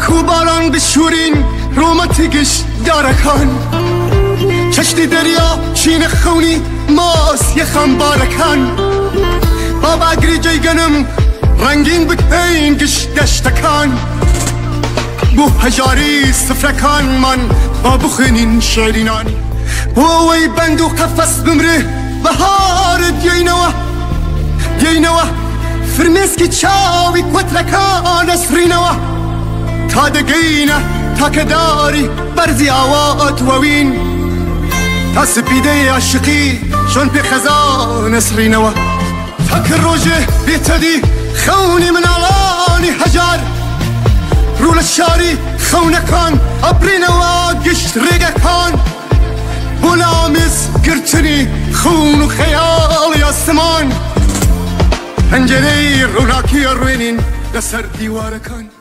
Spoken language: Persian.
وەکو باران بشورین ڕۆمەتیکش دارەکان چەشتی دەریا چینە خەونی ماسیە خەمبارەکان با باگری جێیگەنم ڕەنگین بکەین گشت دەشتەکان بۆ هەژاری سفرەکانمان با بخوێنین شێرینانی بۆ ئەوەی بەند و قەفەس بمرێ بەهارت دێینەوە فرمێسکی چاوی کوترەکان ئەسڕینەوە تا دەگەینە تاکەداری بەرزی ئاوات وەوین تا سپیدەی عاشقی چۆن پێ خەزان ئەسڕینەوە تاکە ڕۆژێ بێتەدی خەونی مناڵانی هەژار ڕوو لە شاری خەونەکان ئەبرینەوە گشت ڕێگەکان بۆ لامێز گرتنی خون و خەیاڵی ئاسمان پەنجەرەی ڕووناکی ئەڕوێنین لەسەر دیوارەکان